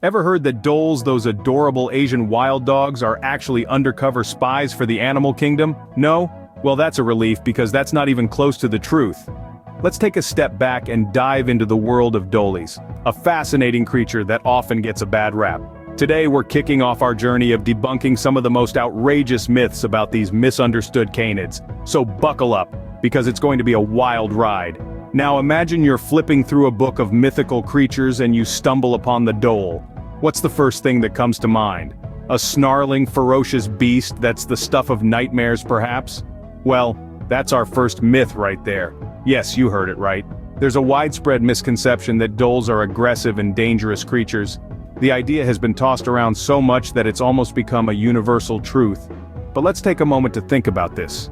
Ever heard that dholes, those adorable Asian wild dogs, are actually undercover spies for the animal kingdom? No? Well, that's a relief because that's not even close to the truth. Let's take a step back and dive into the world of dholes, a fascinating creature that often gets a bad rap. Today we're kicking off our journey of debunking some of the most outrageous myths about these misunderstood canids. So buckle up, because it's going to be a wild ride. Now imagine you're flipping through a book of mythical creatures and you stumble upon the dhole. What's the first thing that comes to mind? A snarling, ferocious beast that's the stuff of nightmares perhaps? Well, that's our first myth right there. Yes, you heard it right. There's a widespread misconception that dholes are aggressive and dangerous creatures. The idea has been tossed around so much that it's almost become a universal truth. But let's take a moment to think about this.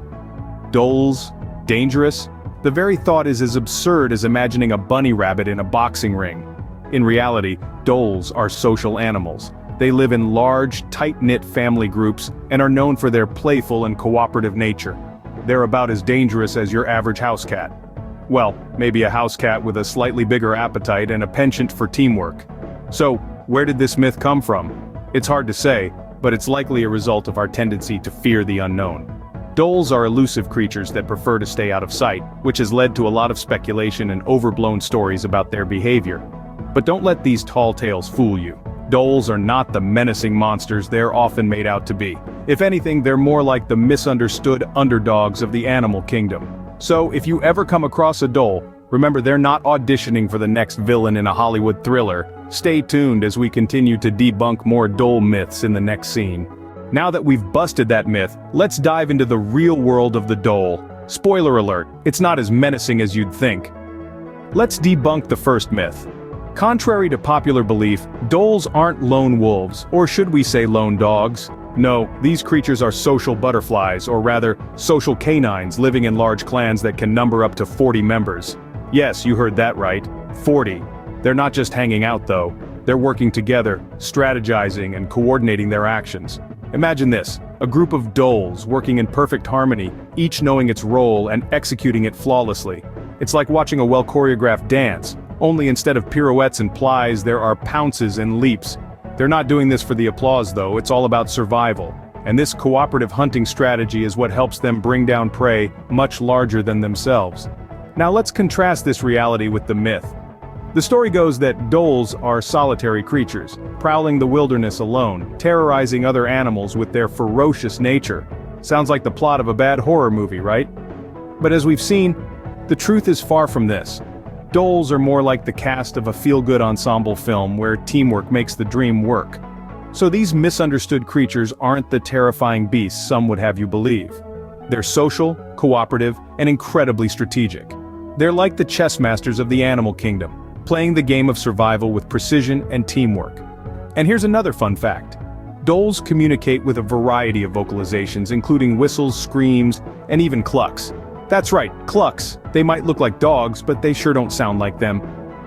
Dholes? Dangerous? The very thought is as absurd as imagining a bunny rabbit in a boxing ring. In reality, dholes are social animals. They live in large, tight-knit family groups and are known for their playful and cooperative nature. They're about as dangerous as your average house cat. Well, maybe a house cat with a slightly bigger appetite and a penchant for teamwork. So, where did this myth come from? It's hard to say, but it's likely a result of our tendency to fear the unknown. Dholes are elusive creatures that prefer to stay out of sight, which has led to a lot of speculation and overblown stories about their behavior. But don't let these tall tales fool you. Dholes are not the menacing monsters they're often made out to be. If anything, they're more like the misunderstood underdogs of the animal kingdom. So, if you ever come across a dhole, remember they're not auditioning for the next villain in a Hollywood thriller. Stay tuned as we continue to debunk more dhole myths in the next scene. Now that we've busted that myth, let's dive into the real world of the dhole. Spoiler alert, it's not as menacing as you'd think. Let's debunk the first myth. Contrary to popular belief, dholes aren't lone wolves, or should we say lone dogs? No, these creatures are social butterflies, or rather, social canines living in large clans that can number up to 40 members. Yes, you heard that right, 40. They're not just hanging out though, they're working together, strategizing and coordinating their actions. Imagine this, a group of dholes working in perfect harmony, each knowing its role and executing it flawlessly. It's like watching a well-choreographed dance, only instead of pirouettes and plies there are pounces and leaps. They're not doing this for the applause though, it's all about survival. And this cooperative hunting strategy is what helps them bring down prey much larger than themselves. Now let's contrast this reality with the myth. The story goes that dholes are solitary creatures, prowling the wilderness alone, terrorizing other animals with their ferocious nature. Sounds like the plot of a bad horror movie, right? But as we've seen, the truth is far from this. Dholes are more like the cast of a feel-good ensemble film where teamwork makes the dream work. So these misunderstood creatures aren't the terrifying beasts some would have you believe. They're social, cooperative, and incredibly strategic. They're like the chess masters of the animal kingdom, playing the game of survival with precision and teamwork. And here's another fun fact. Dholes communicate with a variety of vocalizations including whistles, screams, and even clucks. That's right, clucks. They might look like dogs, but they sure don't sound like them.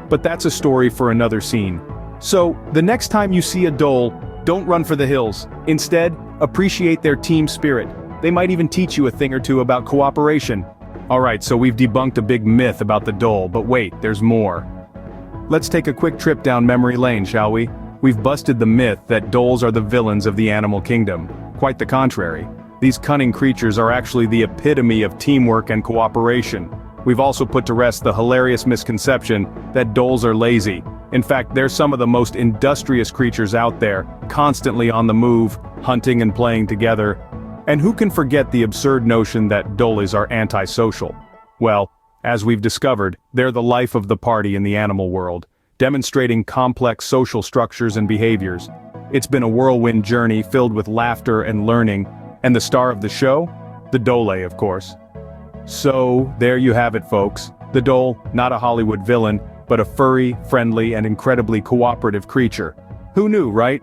But that's a story for another scene. So, the next time you see a dhole, don't run for the hills. Instead, appreciate their team spirit. They might even teach you a thing or two about cooperation. Alright, so we've debunked a big myth about the dhole, but wait, there's more. Let's take a quick trip down memory lane, shall we? We've busted the myth that dholes are the villains of the animal kingdom. Quite the contrary. These cunning creatures are actually the epitome of teamwork and cooperation. We've also put to rest the hilarious misconception that dholes are lazy. In fact, they're some of the most industrious creatures out there, constantly on the move, hunting and playing together. And who can forget the absurd notion that dholes are antisocial? Well, as we've discovered, they're the life of the party in the animal world, demonstrating complex social structures and behaviors. It's been a whirlwind journey filled with laughter and learning. And the star of the show? The dhole, of course. So, there you have it folks. The dhole, not a Hollywood villain, but a furry, friendly, and incredibly cooperative creature. Who knew, right?